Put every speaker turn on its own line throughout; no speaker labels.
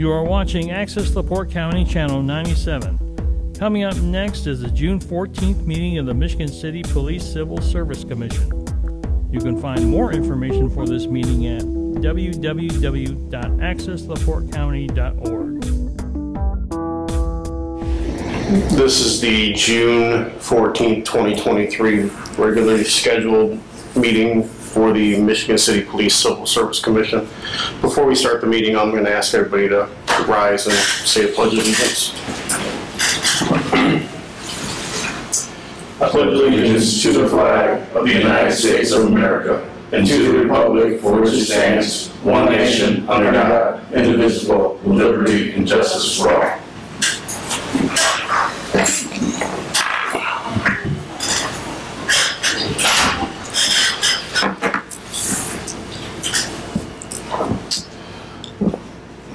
You are watching Access LaPorte County Channel 97. Coming up next is the June 14th meeting of the Michigan City Police Civil Service Commission. You can find more information for this meeting at www.accesslaportecounty.org.
This is the June 14th, 2023 regularly scheduled meeting for the Michigan City Police Civil Service Commission. Before we start the meeting, I'm going to ask everybody to rise and say the Pledge of Allegiance. I pledge allegiance to the flag of the United States of America and to the republic for which it stands, one nation, under God, indivisible, with liberty and justice for all.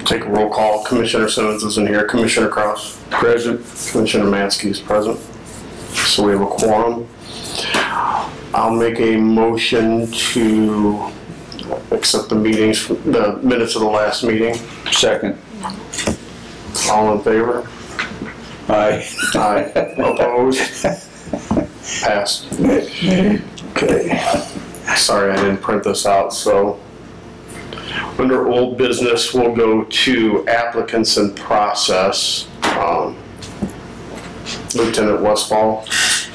Take a roll call. Commissioner Simmons is in here. Commissioner Cross? Present. Commissioner Mansky is present. So we have a quorum. I'll make a motion to accept the minutes of the last meeting.
Second.
All in favor?
Aye.
Aye. Opposed? Passed.
Okay.
Sorry, I didn't print this out, so. Under old business, we'll go to applicants in process. Lieutenant Westfall,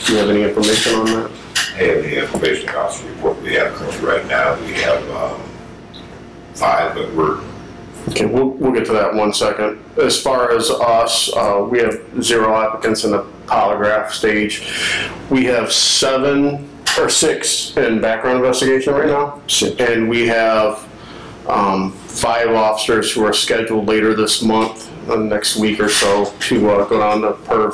do you have any information on that?
I have the information officer report we have currently right now. We have 5, but we're...
Okay, we'll get to that in 1 second. As far as us, we have 0 applicants in the polygraph stage. We have 6 in background investigation right now.
6.
And we have 5 officers who are scheduled later this month, next week or so, to go down to PERF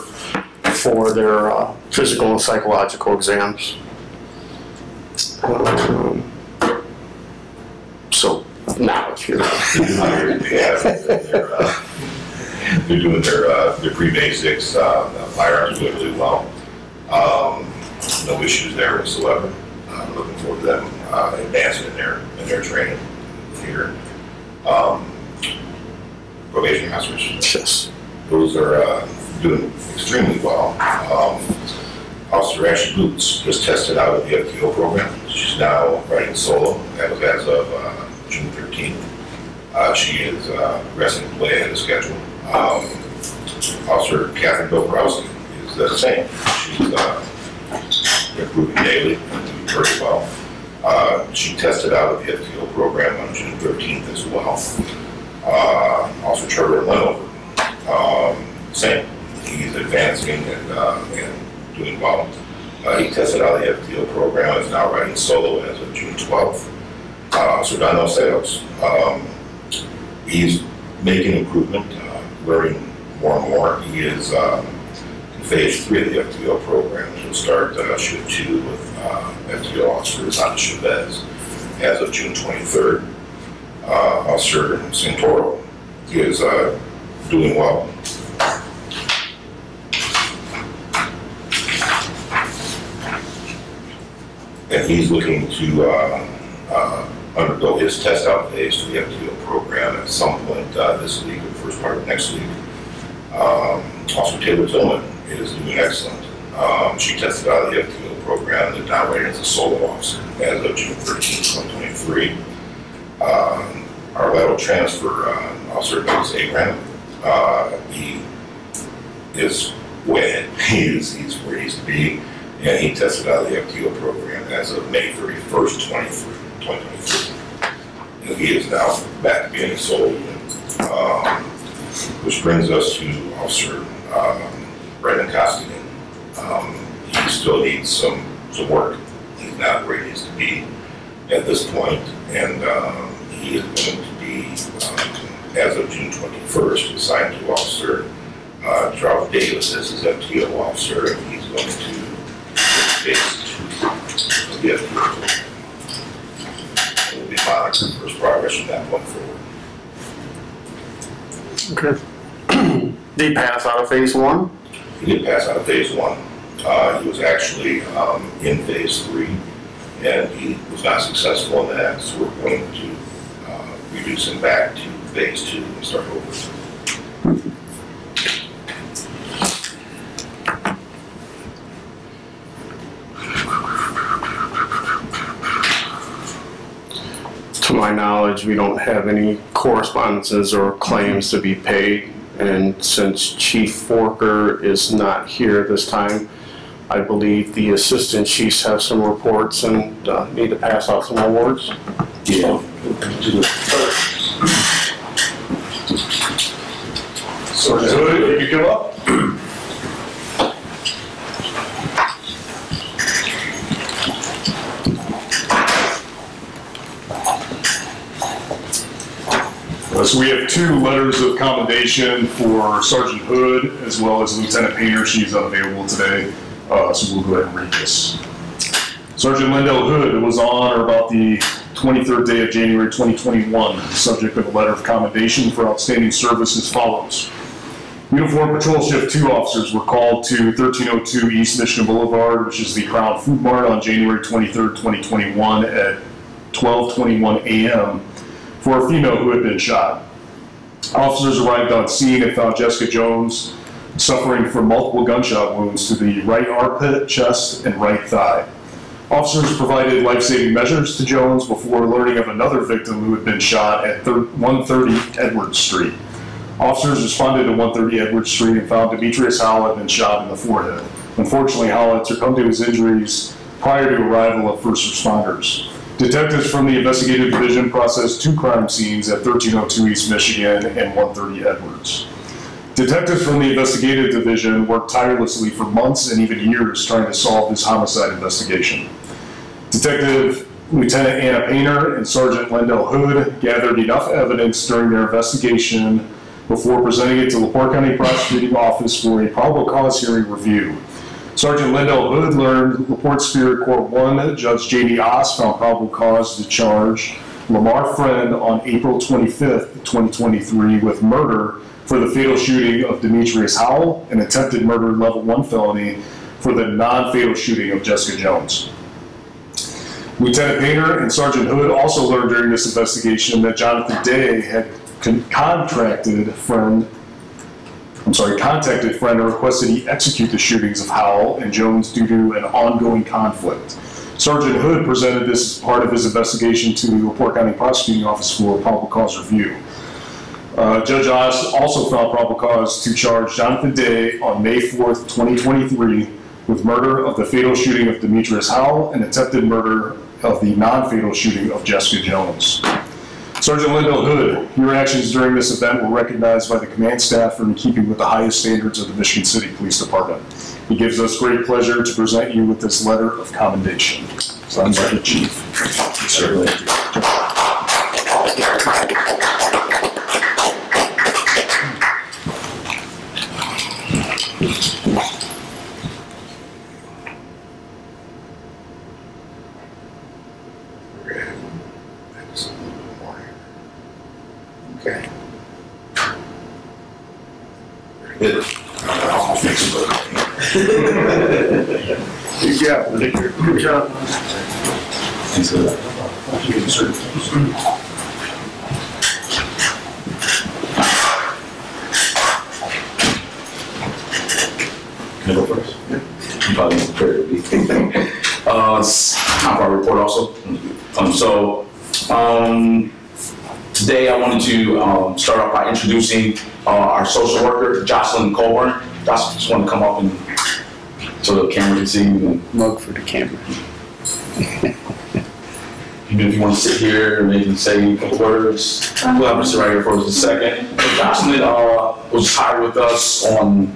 for their physical and psychological exams. So now it's here.
They're doing their pre-basics. Firearms doing really well. No issues there whatsoever. I'm looking forward to them advancing in their training here. Probation officers.
Yes.
Those are doing extremely well. Officer Ashley Boots just tested out of the FTO program. She's now riding solo. That was as of June 13th. She is progressing way ahead of schedule. Officer Catherine Dobrowski is the same. She's improving daily and doing very well. She tested out of the FTO program on June 13th as well. Officer Trevor Lenover, same. He's advancing and doing well. He tested out of the FTO program, is now riding solo as of June 12th. Officer Donnell Sales, he's making improvement, learning more and more. He is in phase 3 of the FTO program. He'll start shift 2 with FTO officers on Chavez as of June 23rd. Officer Santoro is doing well. And he's looking to undergo his test out phase for the FTO program at some point this week or the first part of next week. Officer Taylor Tillman is doing excellent. She tested out of the FTO program and now rated as a solo officer as of June 13, 2023. Our lateral transfer, Officer Douglas Abraham, he is way he's where he needs to be, and he tested out of the FTO program as of May 31st, 2023. And he is now back to being a solo unit. Which brings us to Officer Brendan Costigan. He still needs some work. He's not where he needs to be at this point, and he is going to be, as of June 21st, assigned to Officer Charles Davis as his FTO officer, and he's going to phase 2 of the FTO. And we'll be monitoring for his progress from that point forward.
Okay. Did he pass out of phase 1?
He did pass out of phase 1. He was actually in phase 3, and he was not successful in that, so we're going to reduce him back to phase 2 and start over.
To my knowledge, we don't have any correspondences or claims to be paid. And since Chief Forker is not here this time, I believe the assistant chiefs have some reports and need to pass out some awards.
Yeah.
Sergeant Hood, you can come up. So we have 2 letters of commendation for Sergeant Hood as well as Lieutenant Painter. She's unavailable today, so we'll go ahead and read this. Sergeant Lindell Hood was on or about the 23rd day of January 2021, subject of a letter of commendation for outstanding service as follows. Uniform Patrol Shift 2 officers were called to 1302 East Michigan Boulevard, which is the Crown Food Mart, on January 23rd, 2021 at 12:21 a.m. for a female who had been shot. Officers arrived on scene and found Jessica Jones suffering from multiple gunshot wounds to the right armpit, chest, and right thigh. Officers provided life-saving measures to Jones before learning of another victim who had been shot at 130 Edwards Street. Officers responded to 130 Edwards Street and found Demetrius Howell had been shot in the forehead. Unfortunately, Howell had succumbed to his injuries prior to arrival of first responders. Detectives from the Investigative Division processed 2 crime scenes at 1302 East Michigan and 130 Edwards. Detectives from the Investigative Division worked tirelessly for months and even years trying to solve this homicide investigation. Detective Lieutenant Anna Painter and Sergeant Lindell Hood gathered enough evidence during their investigation before presenting it to LaPorte County Prosecuting Office for a probable cause hearing review. Sergeant Lindell Hood learned LaPorte Superior Court 1 Judge J.D. Oss found probable cause to charge Lamar Friend on April 25th, 2023 with murder for the fatal shooting of Demetrius Howell and attempted murder level 1 felony for the non-fatal shooting of Jessica Jones. Lieutenant Painter and Sergeant Hood also learned during this investigation that Jonathan Day had contacted Friend and requested he execute the shootings of Howell and Jones due to an ongoing conflict. Sergeant Hood presented this as part of his investigation to the LaPorte County Prosecuting Office for a probable cause review. Judge Oss also found probable cause to charge Jonathan Day on May 4th, 2023 with murder of the fatal shooting of Demetrius Howell and attempted murder of the non-fatal shooting of Jessica Jones. Sergeant Lindell Hood, your actions during this event were recognized by the command staff for in keeping with the highest standards of the Michigan City Police Department. It gives us great pleasure to present you with this letter of commendation. Signed by the Chief. Certainly.
Okay. I'll fix it.
Good job. Good job.
Can I go first? Yeah. I'm probably not prepared to be. It's time for our report also. Today I wanted to start off by introducing our social worker, Jocelyn Colburn. Jocelyn, just want to come up and so the camera can see you.
Mug for the camera.
Even if you want to sit here and maybe say a couple words, we'll have to sit right here for just a second. Jocelyn was hired with us on,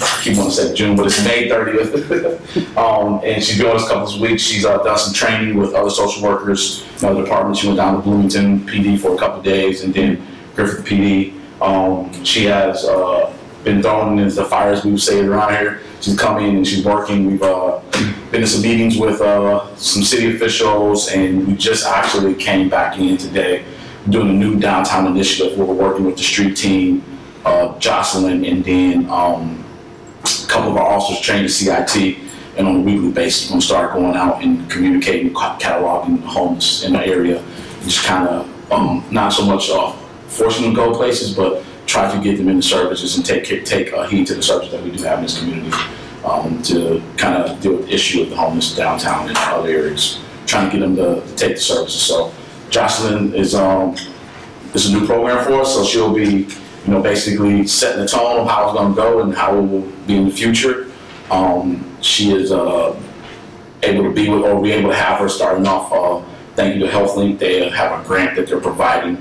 I keep wanting to say June, but it's May 30th. And she's been with us a couple of weeks. She's done some training with other social workers in other departments. She went down to Bloomington PD for a couple of days and then Griffith PD. She has been thrown into the fire, as we would say it around here. She's come in and she's working. We've been in some meetings with some city officials, and we just actually came back in today doing a new downtown initiative where we're working with the street team, Jocelyn, and then a couple of our officers trained to CIT, and on a weekly basis, we're going to start going out and communicating, cataloging the homeless in the area, just kind of not so much forcing them to go places, but try to get them into services and take heed to the services that we do have in this community, to kind of deal with the issue of the homeless downtown and other areas, trying to get them to take the services. So Jocelyn is a new program for us, so she'll be, basically setting the tone of how it's going to go and how it will be in the future. She is able to have her starting off. Thank you to HealthLink. They have a grant that they're providing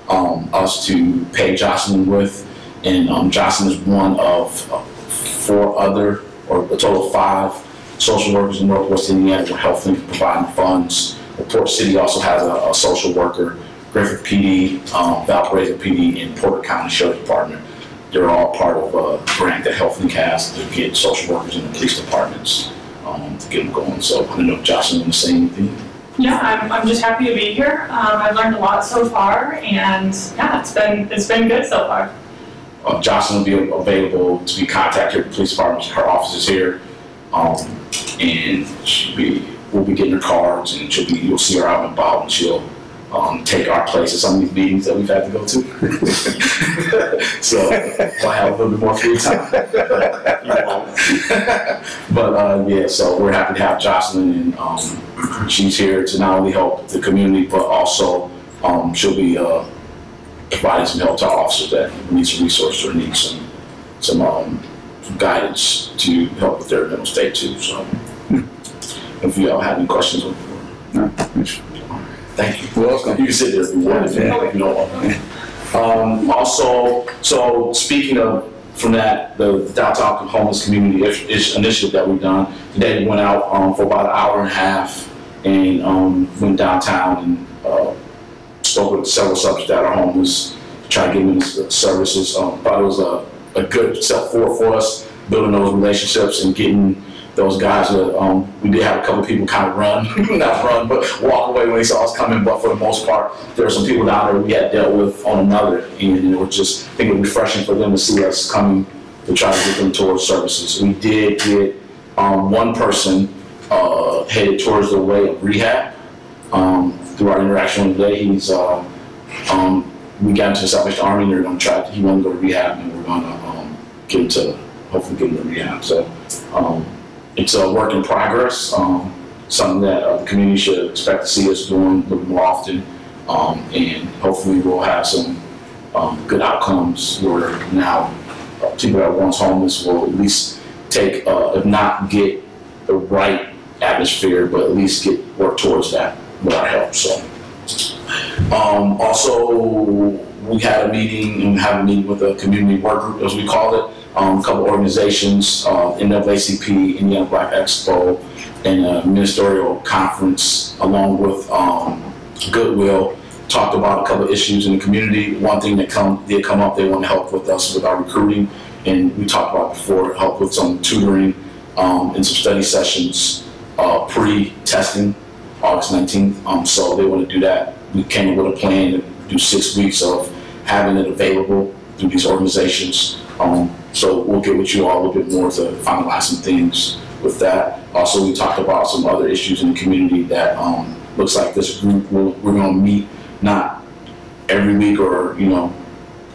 us to pay Jocelyn with, and Jocelyn is one of 4 other, or a total of 5 social workers in Northwest Indiana where HealthLink is providing funds. Port City also has a social worker, Griffith PD, Valparaiso PD, and Porter County Sheriff's Department. They're all part of a grant that HealthLink has to get social workers in the police departments to get them going. So I don't know if Jocelyn was saying anything.
Yeah, I'm just happy to be here. I've learned a lot so far, and yeah, it's been good so far.
Jocelyn will be available to be contacted at the police department. Her office is here, and we'll be getting her cards, and you'll see her out and about, and she'll take our place at some of these meetings that we've had to go to. So I'll have a little bit more free time. But yeah, so we're happy to have Jocelyn, and she's here to not only help the community, but also she'll be providing some help to our officers that need some resources or need some guidance to help with their mental state too. So if you all have any questions,
No.
thank you.
Welcome.
You can sit there if you want, if you don't want. Also, so speaking of from that, the downtown homeless community initiative that we've done, today we went out for about an hour and a half and went downtown and spoke with several subjects that are homeless, try to give them services. Thought it was a good step forward for us, building those relationships and getting those guys that we did have a couple people kind of run, not run, but walk away when they saw us coming. But for the most part, there were some people down there we had dealt with on another, and it was just, I think it was refreshing for them to see us coming to try to get them towards services. We did get one person headed towards the way of rehab through our interaction today. He's we got into the Salvation Army, and they're going to try. He wanted to go to rehab, and we're going to get him to hopefully get him to rehab. So. It's a work in progress, something that the community should expect to see us doing a little more often, and hopefully we'll have some good outcomes where now people that are once homeless will at least take, if not get the right atmosphere, but at least work towards that with our help. So, also we had a meeting and have a meeting with a community work group, as we call it. A couple organizations, NAACP, Indiana Black Expo, and a ministerial conference, along with Goodwill, talked about a couple of issues in the community. One thing that did come up, they want to help with us with our recruiting, and we talked about before, help with some tutoring and some study sessions pre-testing, August 19th. So they want to do that. We came up with a plan to do 6 weeks of having it available through these organizations. So we'll get with you all a little bit more to finalize some things with that. Also, we talked about some other issues in the community that looks like this group we're going to meet not every week or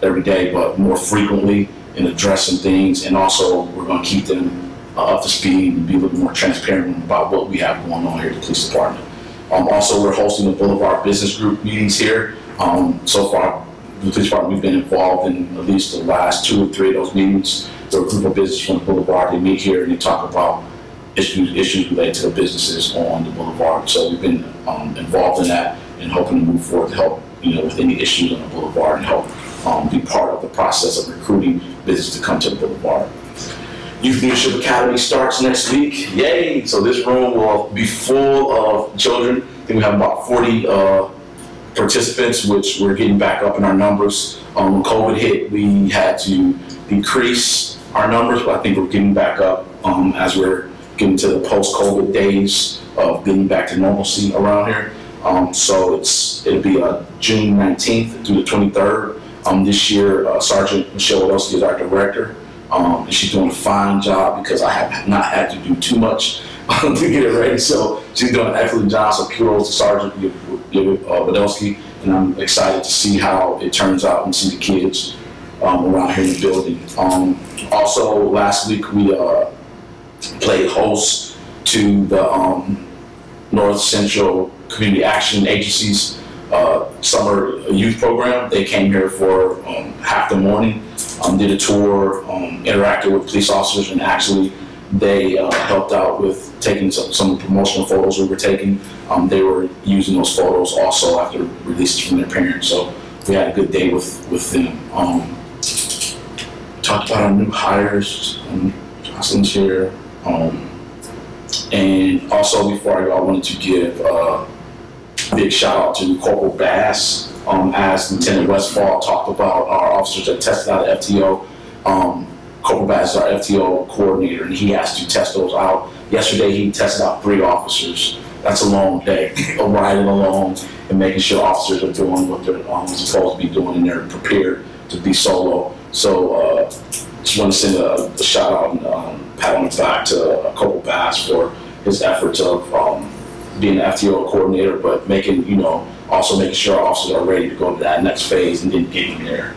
every day, but more frequently and address some things. And also, we're going to keep them up to speed and be a little more transparent about what we have going on here at the police department. Also, we're hosting the Boulevard Business Group meetings here. So far, the police department, we've been involved in at least the last 2 or 3 of those meetings. There are a group of businesses from the Boulevard. They meet here and they talk about issues related to the businesses on the Boulevard. So we've been involved in that and hoping to move forward to help, with any issues on the Boulevard and help be part of the process of recruiting business to come to the Boulevard. Youth Leadership Academy starts next week. Yay! So this room will be full of children. I think we have about 40 participants, which we're getting back up in our numbers. When COVID hit, we had to decrease our numbers, but I think we're getting back up as we're getting to the post-COVID days of getting back to normalcy around here. So it'll be June 19th through the 23rd. This year, Sergeant Michelle Wadowski is our director. And she's doing a fine job because I have not had to do too much to get it ready. So she's doing an excellent job. So kudos to Sergeant Wadowski and I'm excited to see how it turns out and see the kids around here in the building. Also, last week we played host to the North Central Community Action Agency's summer youth program. They came here for half the morning, did a tour, interacted with police officers, and actually they helped out with taking some promotional photos we were taking. They were using those photos also after releases from their parents. So we had a good day with them. Talked about our new hires. Jocelyn's here. And also before I go, I wanted to give a big shout out to Corporal Bass. As Lieutenant Westfall talked about our officers that tested out of FTO, Corporal Bass is our FTO coordinator, and he has to test those out. Yesterday he tested out 3 officers. That's a long day of riding along and making sure officers are doing what they're supposed to be doing, and they're prepared to be solo. So just want to send a shout out and pat on the back to Corporal Bass for his efforts of being an FTO coordinator, but making, also making sure our officers are ready to go to that next phase and then getting there.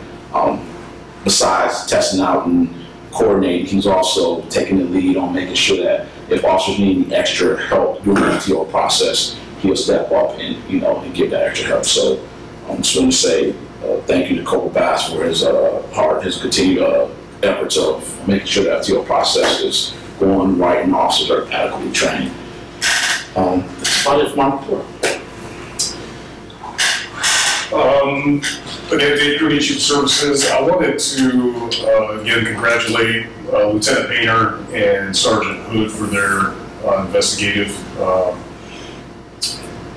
Besides testing out and coordinating, he's also taking the lead on making sure that if officers need any extra help during the FTO process, he'll step up and, and give that extra help. So I'm just going to say thank you to Corporal Bass for his continued efforts of making sure the FTO process is going right and officers are adequately trained. That's about it for my report.
Again, Community Youth Services, I wanted to again congratulate Lieutenant Painter and Sergeant Hood for their investigative,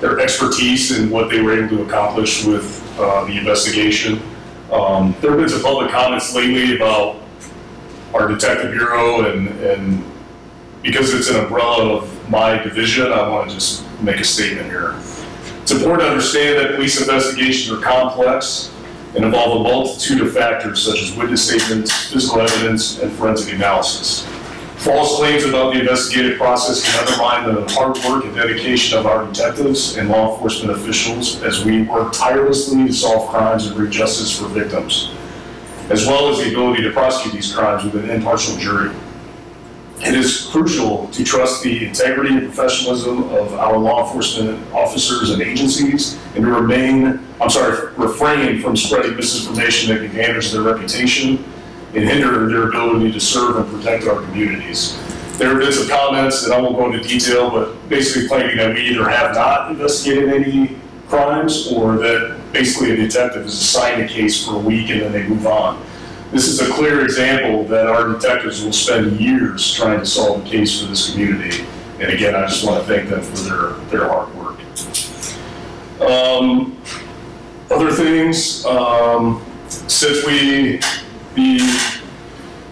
their expertise in what they were able to accomplish with the investigation. There have been some public comments lately about our detective bureau, and because it's an umbrella of my division, I want to just make a statement here. It's important to understand that police investigations are complex and involve a multitude of factors such as witness statements, physical evidence, and forensic analysis. False claims about the investigative process can undermine the hard work and dedication of our detectives and law enforcement officials as we work tirelessly to solve crimes and bring justice for victims, as well as the ability to prosecute these crimes with an impartial jury. It is crucial to trust the integrity and professionalism of our law enforcement officers and agencies, and to refrain from spreading misinformation that can damage their reputation and hinder their ability to serve and protect our communities. There have been some comments, and I won't go into detail, but basically claiming that we either have not investigated any crimes or that basically a detective is assigned a case for a week and then they move on. This is a clear example that our detectives will spend years trying to solve a case for this community. And again, I just want to thank them for their hard work. Other things, since the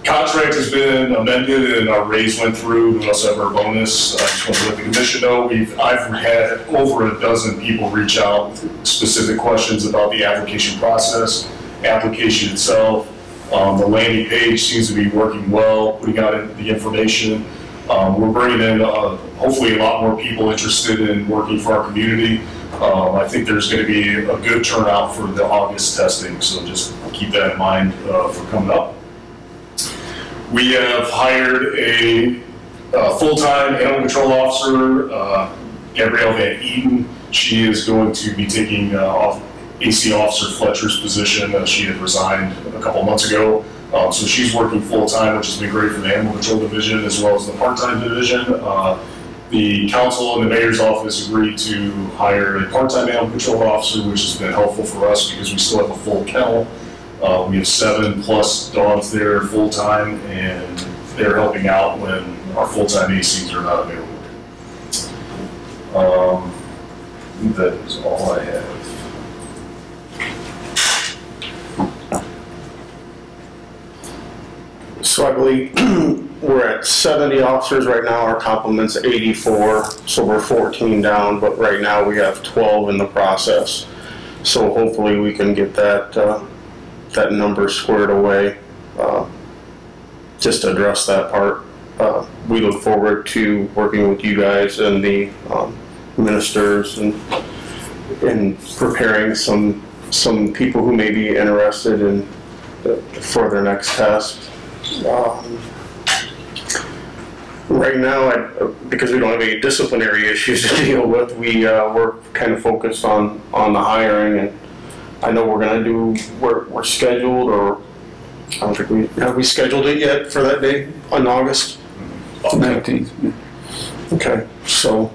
contract has been amended and our raise went through, we also have our bonus. I just want to let the commission know I've had over a dozen people reach out with specific questions about the application process, application itself. The landing page seems to be working well, putting out the information. We're bringing in hopefully a lot more people interested in working for our community. I think there's going to be a good turnout for the August testing, so just keep that in mind for coming up. We have hired a full-time animal control officer, Gabrielle Van Eden. She is going to be taking AC Officer Fletcher's position. She had resigned a couple months ago. So she's working full-time, which has been great for the Animal Control Division as well as the part-time division. The council and the mayor's office agreed to hire a part-time animal control officer, which has been helpful for us because we still have a full kennel. We have 7+ dogs there full-time, and they're helping out when our full-time ACs are not available. That is all I have.
So I believe we're at 70 officers right now. Our complement's 84, so we're 14 down, but right now we have 12 in the process. So hopefully we can get that that number squared away, just to address that part. We look forward to working with you guys and the ministers and in preparing some people who may be interested in for their next test. Right now, because we don't have any disciplinary issues to deal with, we're kind of focused on the hiring, and I know we're scheduled, or I don't think have we scheduled it yet for that day on August
19th.
Okay, so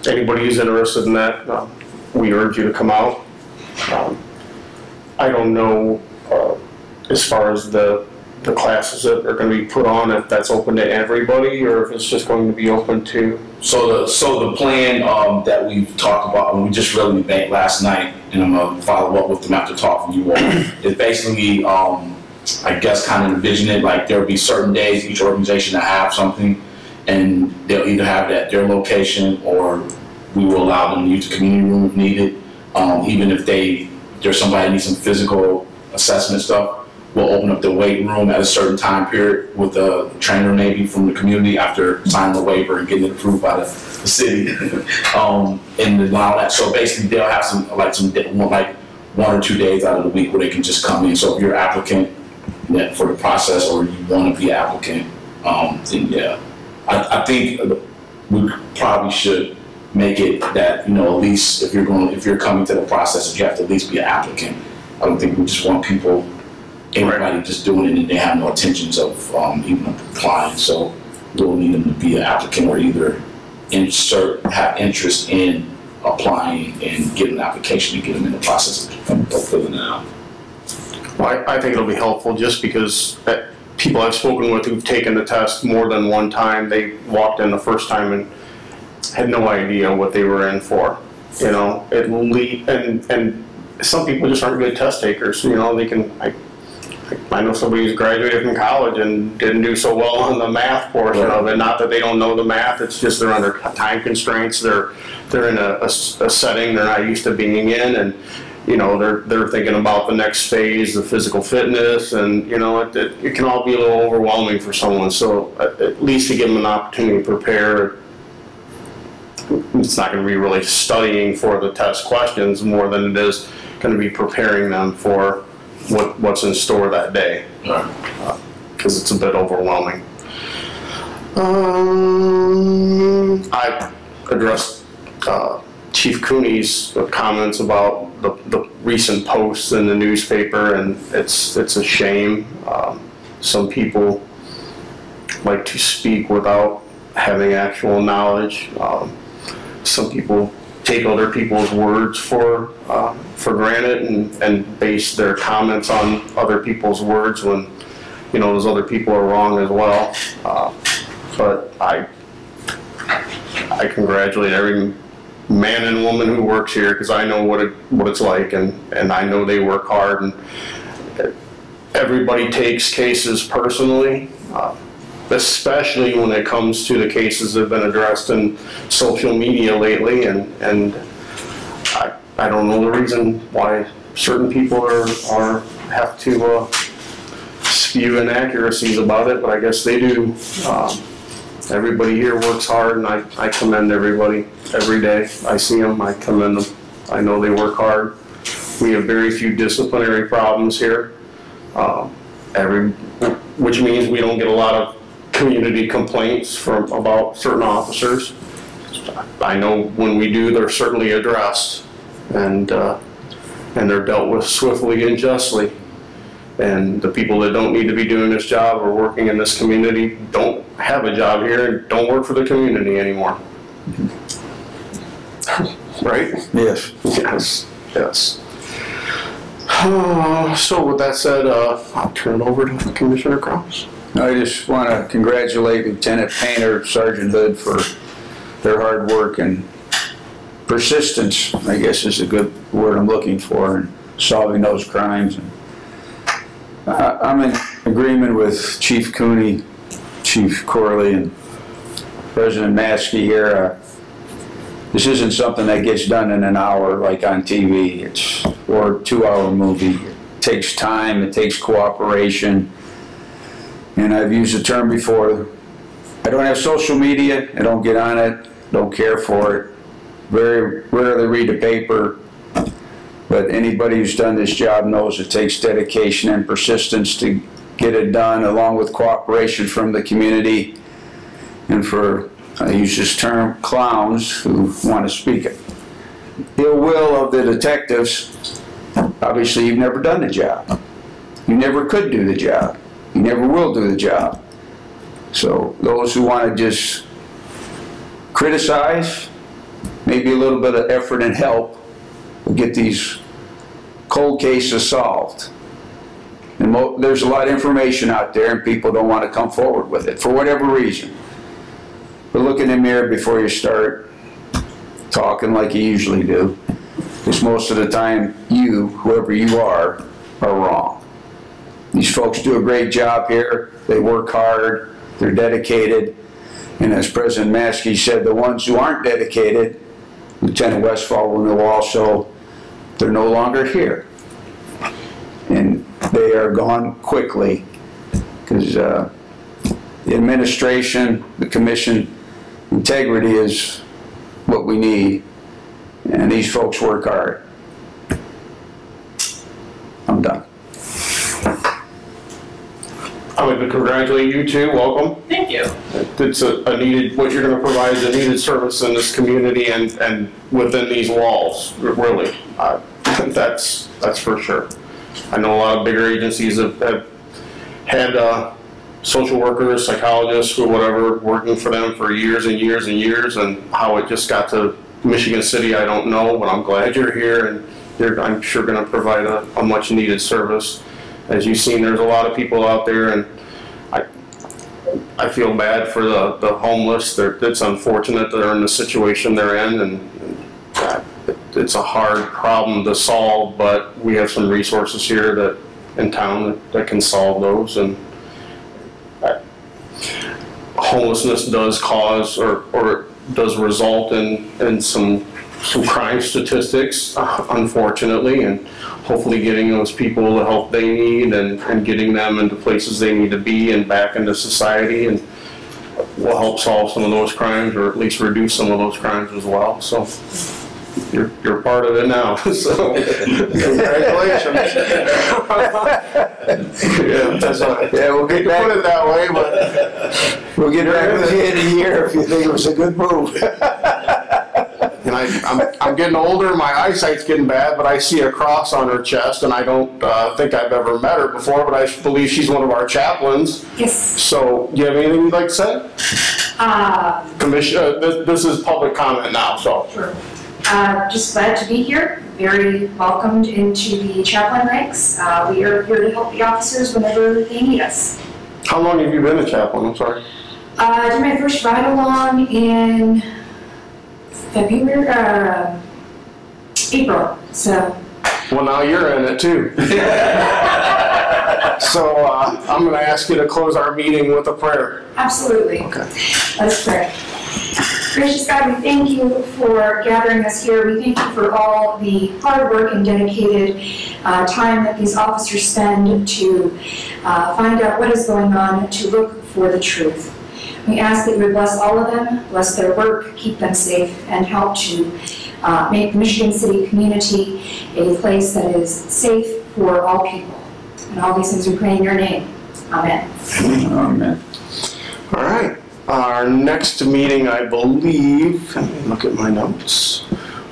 anybody who's interested in that, we urge you to come out. I don't know as far as the classes that are going to be put on, if that's open to everybody or if it's just going to be open to.
So the plan that we've talked about, and we just really banked last night, and I'm gonna follow up with them after talking to you all, is basically, I guess, kind of envision it like there'll be certain days each organization to have something, and they'll either have it at their location or we will allow them to use the community room if needed. Even if there's somebody that needs some physical assessment stuff, we'll open up the weight room at a certain time period with a trainer maybe from the community after signing the waiver and getting it approved by the city, and allow that. So basically they'll have some 1 or 2 days out of the week where they can just come in. So if you're an applicant for the process or you want to be an applicant, then yeah. I think we probably should make it that, at least if you're coming to the process, you have to at least be an applicant. I don't think we just want anybody just doing it and they have no intentions of even applying. So we'll need them to be an applicant or either have interest in applying and get an application to get them in the process of filling it out.
Well, I think it'll be helpful just because people I've spoken with who've taken the test more than one time, they walked in the first time and had no idea what they were in for. And some people just aren't good test takers. I know somebody who's graduated from college and didn't do so well on the math portion of it. Not that they don't know the math, it's just they're under time constraints. They're in a setting they're not used to being in, and they're thinking about the next phase, the physical fitness, and it can all be a little overwhelming for someone. So at least to give them an opportunity to prepare. It's not going to be really studying for the test questions more than it is going to be preparing them for what's in store that day, because it's a bit overwhelming. I addressed Chief Cooney's comments about the recent posts in the newspaper, and it's a shame. Some people like to speak without having actual knowledge. Some people take other people's words for granted and base their comments on other people's words when those other people are wrong as well. But I congratulate every man and woman who works here, because I know what it's like, and I know they work hard, and everybody takes cases personally. Especially when it comes to the cases that have been addressed in social media lately, and I don't know the reason why certain people have to spew inaccuracies about it, but I guess they do. Everybody here works hard, and I commend everybody every day. I see them, I commend them. I know they work hard. We have very few disciplinary problems here, which means we don't get a lot of community complaints about certain officers. I know when we do, they're certainly addressed, and they're dealt with swiftly and justly. And the people that don't need to be doing this job or working in this community don't have a job here and don't work for the community anymore. Right?
Yes.
Yes. So with that said, I'll turn it over to Commissioner Kraus.
I just want to congratulate Lieutenant Painter, Sergeant Hood for their hard work and persistence, I guess is a good word I'm looking for, in solving those crimes. I'm in agreement with Chief Cooney, Chief Corley, and President Maskey here. This isn't something that gets done in an hour like on TV. Or a 2-hour movie. It takes time, it takes cooperation. And I've used the term before, I don't have social media, I don't get on it, don't care for it, very rarely read the paper, But anybody who's done this job knows it takes dedication and persistence to get it done, along with cooperation from the community and for, I use this term, clowns who want to speak it. Ill will of the detectives. Obviously, you've never done the job. You never could do the job. You never will do the job. So those who want to just criticize, maybe a little bit of effort and help will get these cold cases solved. And there's a lot of information out there and people don't want to come forward with it for whatever reason. But look in the mirror before you start talking like you usually do, because most of the time you, whoever you are wrong. These folks do a great job here. They work hard. They're dedicated. And as President Maskey said, the ones who aren't dedicated, Lieutenant Westfall will know also, they're no longer here. And they are gone quickly because the administration, the commission, integrity is what we need. And these folks work hard. I'm done.
I'd like to congratulate you too. Welcome.
Thank you.
It's a needed, what you're going to provide is a needed service in this community and within these walls, really. That's for sure. I know a lot of bigger agencies have had social workers, psychologists, or whatever, working for them for years and years and years, and how it just got to Michigan City, I don't know, but I'm glad you're here, and you're, I'm sure, going to provide a much needed service. As you've seen, there's a lot of people out there, and I feel bad for the homeless. It's unfortunate they're in the situation they're in, and it's a hard problem to solve, but we have some resources here that in town that can solve those. And homelessness does cause or does result in some crime statistics, unfortunately, and hopefully getting those people the help they need and getting them into places they need to be and back into society, and will help solve some of those crimes, or at least reduce some of those crimes as well. So you're part of it now. So congratulations.
Yeah, we'll get back,
put it that way, but
we'll get back with you in a year if you think it was a good move.
and I'm getting older, my eyesight's getting bad, but I see a cross on her chest, and I don't think I've ever met her before, but I believe she's one of our chaplains.
Yes.
So, do you have anything you'd like to say? Commissioner, this is public comment now, so.
Sure. Just glad to be here. Very welcomed into the chaplain ranks. We are here to help the officers whenever they need us.
How long have you been a chaplain? I'm sorry.
I did my first ride-along in February, April, so.
Well, now you're in it too. So I'm going to ask you to close our meeting with a prayer.
Absolutely.
Okay.
Let's pray. Gracious God, we thank you for gathering us here. We thank you for all the hard work and dedicated time that these officers spend to find out what is going on, to look for the truth. We ask that you would bless all of them, bless their work, keep them safe, and help to make the Michigan City community a place that is safe for all people. And all these things we pray in your name. Amen.
Amen.
All right. Our next meeting, I believe, let me look at my notes,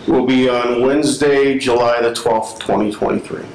will be on Wednesday, July the 12th, 2023.